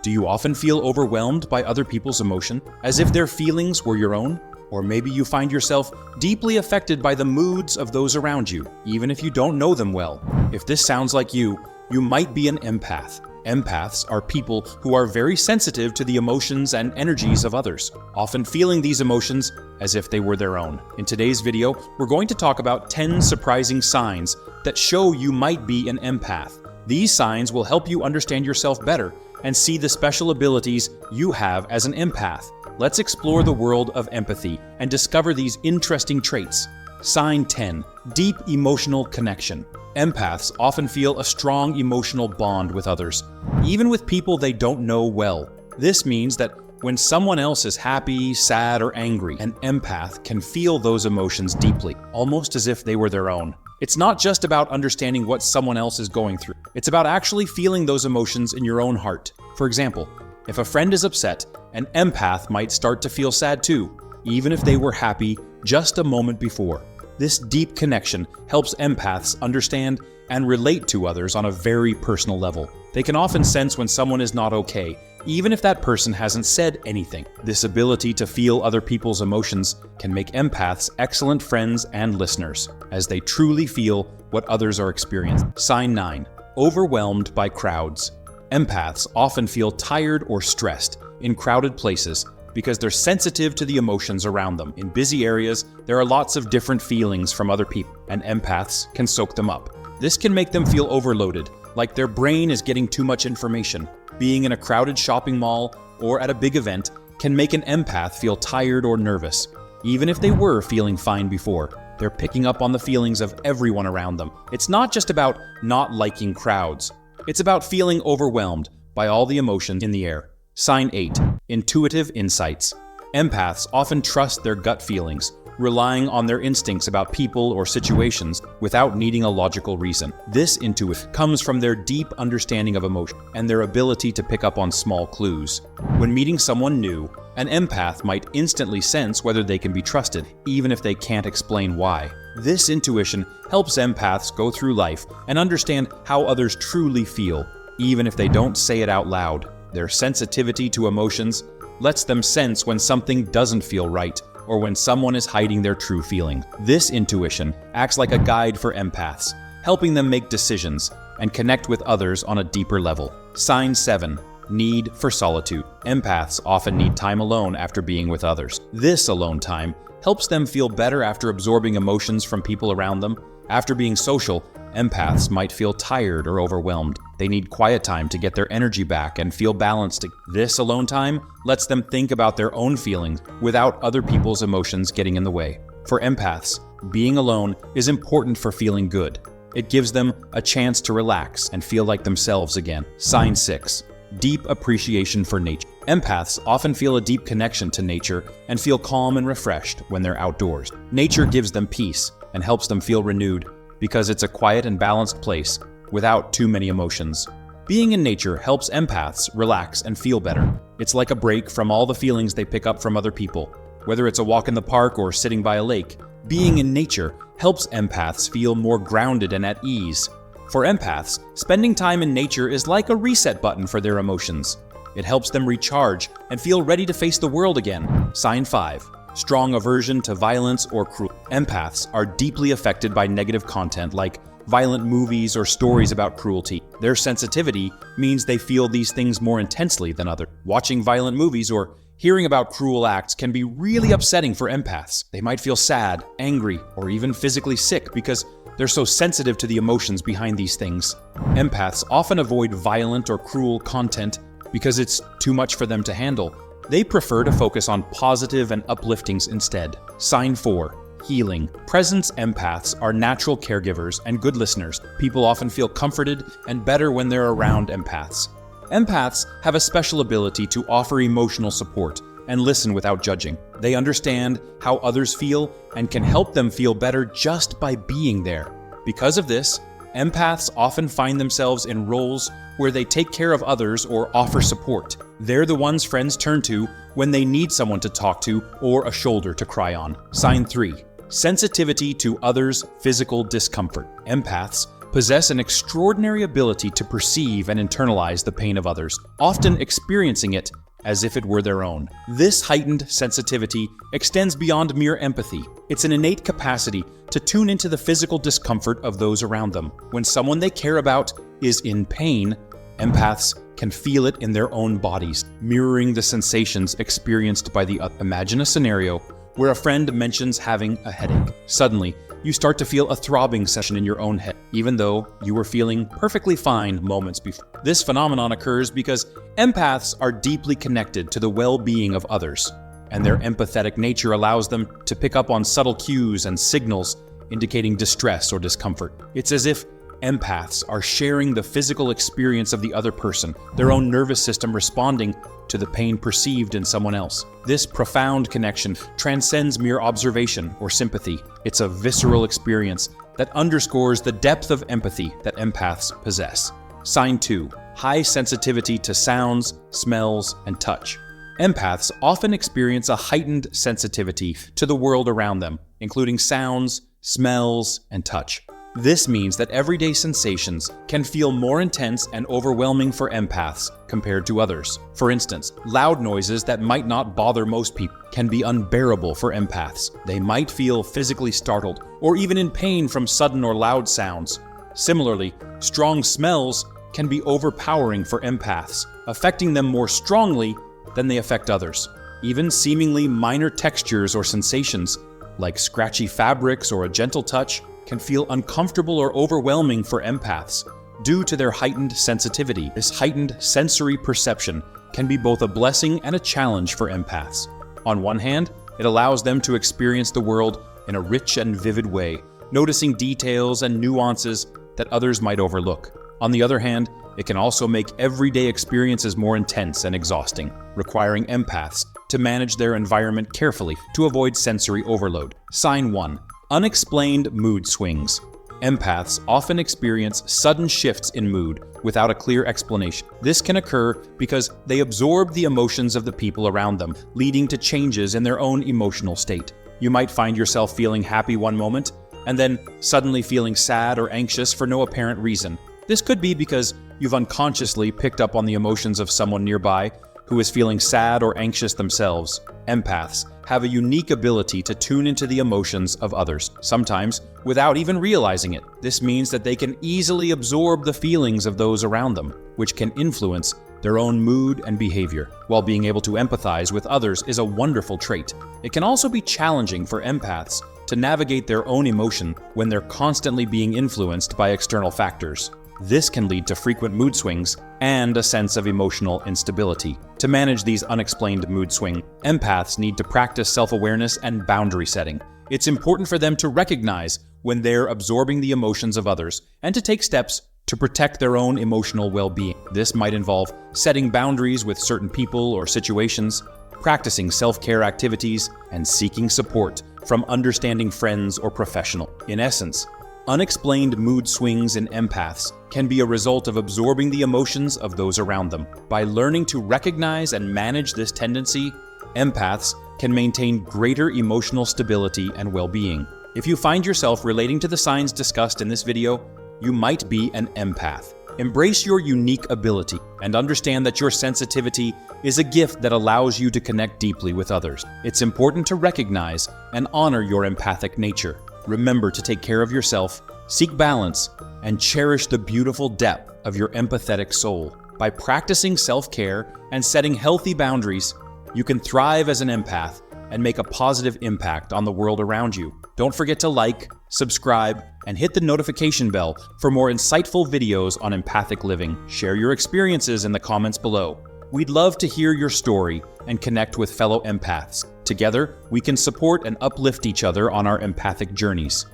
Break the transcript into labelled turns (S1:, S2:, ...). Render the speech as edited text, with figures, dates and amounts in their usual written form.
S1: Do you often feel overwhelmed by other people's emotion, as if their feelings were your own? Or maybe you find yourself deeply affected by the moods of those around you, even if you don't know them well. If this sounds like you might be an empath. Empaths are people who are very sensitive to the emotions and energies of others, often feeling these emotions as if they were their own. In today's video, we're going to talk about 10 surprising signs that show you might be an empath. These signs will help you understand yourself better and see the special abilities you have as an empath. Let's explore the world of empathy and discover these interesting traits. Sign 10. Deep emotional connection. Empaths often feel a strong emotional bond with others, even with people they don't know well. This means that when someone else is happy, sad, or angry, an empath can feel those emotions deeply, almost as if they were their own. It's not just about understanding what someone else is going through. It's about actually feeling those emotions in your own heart. For example, if a friend is upset, an empath might start to feel sad too, even if they were happy just a moment before. This deep connection helps empaths understand and relate to others on a very personal level. They can often sense when someone is not okay, even if that person hasn't said anything. This ability to feel other people's emotions can make empaths excellent friends and listeners, as they truly feel what others are experiencing. Sign 9. Overwhelmed by crowds. Empaths often feel tired or stressed in crowded places because they're sensitive to the emotions around them. In busy areas, there are lots of different feelings from other people, and empaths can soak them up. This can make them feel overloaded, like their brain is getting too much information. Being in a crowded shopping mall or at a big event can make an empath feel tired or nervous. Even if they were feeling fine before, they're picking up on the feelings of everyone around them. It's not just about not liking crowds. It's about feeling overwhelmed by all the emotions in the air. Sign 8. Intuitive insights. Empaths often trust their gut feelings, relying on their instincts about people or situations without needing a logical reason. This intuition comes from their deep understanding of emotion and their ability to pick up on small clues. When meeting someone new, an empath might instantly sense whether they can be trusted, even if they can't explain why. This intuition helps empaths go through life and understand how others truly feel, even if they don't say it out loud. Their sensitivity to emotions lets them sense when something doesn't feel right or when someone is hiding their true feeling. This intuition acts like a guide for empaths, helping them make decisions and connect with others on a deeper level. Sign 7. Need for solitude. Empaths often need time alone after being with others. This alone time helps them feel better after absorbing emotions from people around them. After being social, empaths might feel tired or overwhelmed. They need quiet time to get their energy back and feel balanced. This alone time lets them think about their own feelings without other people's emotions getting in the way. For empaths, being alone is important for feeling good. It gives them a chance to relax and feel like themselves again. Sign 6. Deep appreciation for nature. Empaths often feel a deep connection to nature and feel calm and refreshed when they're outdoors. Nature gives them peace and helps them feel renewed because it's a quiet and balanced place without too many emotions. Being in nature helps empaths relax and feel better. It's like a break from all the feelings they pick up from other people. Whether it's a walk in the park or sitting by a lake, being in nature helps empaths feel more grounded and at ease. For empaths, spending time in nature is like a reset button for their emotions. It helps them recharge and feel ready to face the world again. Sign 5. Strong aversion to violence or cruelty. Empaths are deeply affected by negative content like violent movies or stories about cruelty. Their sensitivity means they feel these things more intensely than others. Watching violent movies or hearing about cruel acts can be really upsetting for empaths. They might feel sad, angry, or even physically sick because they're so sensitive to the emotions behind these things. Empaths often avoid violent or cruel content because it's too much for them to handle. They prefer to focus on positive and upliftings instead. Sign 4. Healing. Presence empaths are natural caregivers and good listeners. People often feel comforted and better when they're around empaths. Empaths have a special ability to offer emotional support and listen without judging. They understand how others feel and can help them feel better just by being there. Because of this, empaths often find themselves in roles where they take care of others or offer support. They're the ones friends turn to when they need someone to talk to or a shoulder to cry on. Sign 3. Sensitivity to others' physical discomfort. Empaths possess an extraordinary ability to perceive and internalize the pain of others, often experiencing it as if it were their own. This heightened sensitivity extends beyond mere empathy. It's an innate capacity to tune into the physical discomfort of those around them. When someone they care about is in pain, empaths can feel it in their own bodies, mirroring the sensations experienced by the other. Imagine a scenario where a friend mentions having a headache. Suddenly, you start to feel a throbbing sensation in your own head, even though you were feeling perfectly fine moments before. This phenomenon occurs because empaths are deeply connected to the well-being of others, and their empathetic nature allows them to pick up on subtle cues and signals indicating distress or discomfort. It's as if empaths are sharing the physical experience of the other person, their own nervous system responding to the pain perceived in someone else. This profound connection transcends mere observation or sympathy. It's a visceral experience that underscores the depth of empathy that empaths possess. Sign 2. High sensitivity to sounds, smells, and touch. Empaths often experience a heightened sensitivity to the world around them, including sounds, smells, and touch. This means that everyday sensations can feel more intense and overwhelming for empaths compared to others. For instance, loud noises that might not bother most people can be unbearable for empaths. They might feel physically startled or even in pain from sudden or loud sounds. Similarly, strong smells can be overpowering for empaths, affecting them more strongly than they affect others. Even seemingly minor textures or sensations, like scratchy fabrics or a gentle touch, can feel uncomfortable or overwhelming for empaths due to their heightened sensitivity. This heightened sensory perception can be both a blessing and a challenge for empaths. On one hand, it allows them to experience the world in a rich and vivid way, noticing details and nuances that others might overlook. On the other hand, it can also make everyday experiences more intense and exhausting, requiring empaths to manage their environment carefully to avoid sensory overload. Sign 1. Unexplained mood swings. Empaths often experience sudden shifts in mood without a clear explanation. This can occur because they absorb the emotions of the people around them, leading to changes in their own emotional state. You might find yourself feeling happy one moment, and then suddenly feeling sad or anxious for no apparent reason. This could be because you've unconsciously picked up on the emotions of someone nearby who is feeling sad or anxious themselves. Empaths have a unique ability to tune into the emotions of others, sometimes without even realizing it. This means that they can easily absorb the feelings of those around them, which can influence their own mood and behavior. While being able to empathize with others is a wonderful trait, it can also be challenging for empaths to navigate their own emotion when they're constantly being influenced by external factors. This can lead to frequent mood swings and a sense of emotional instability. To manage these unexplained mood swings, empaths need to practice self-awareness and boundary setting. It's important for them to recognize when they're absorbing the emotions of others and to take steps to protect their own emotional well-being. This might involve setting boundaries with certain people or situations, practicing self-care activities, and seeking support from understanding friends or professionals. In essence, unexplained mood swings in empaths can be a result of absorbing the emotions of those around them. By learning to recognize and manage this tendency, empaths can maintain greater emotional stability and well-being. If you find yourself relating to the signs discussed in this video, you might be an empath. Embrace your unique ability and understand that your sensitivity is a gift that allows you to connect deeply with others. It's important to recognize and honor your empathic nature. Remember to take care of yourself, seek balance, and cherish the beautiful depth of your empathetic soul. By practicing self-care and setting healthy boundaries, you can thrive as an empath and make a positive impact on the world around you. Don't forget to like, subscribe, and hit the notification bell for more insightful videos on empathic living. Share your experiences in the comments below. We'd love to hear your story and connect with fellow empaths. Together, we can support and uplift each other on our empathic journeys.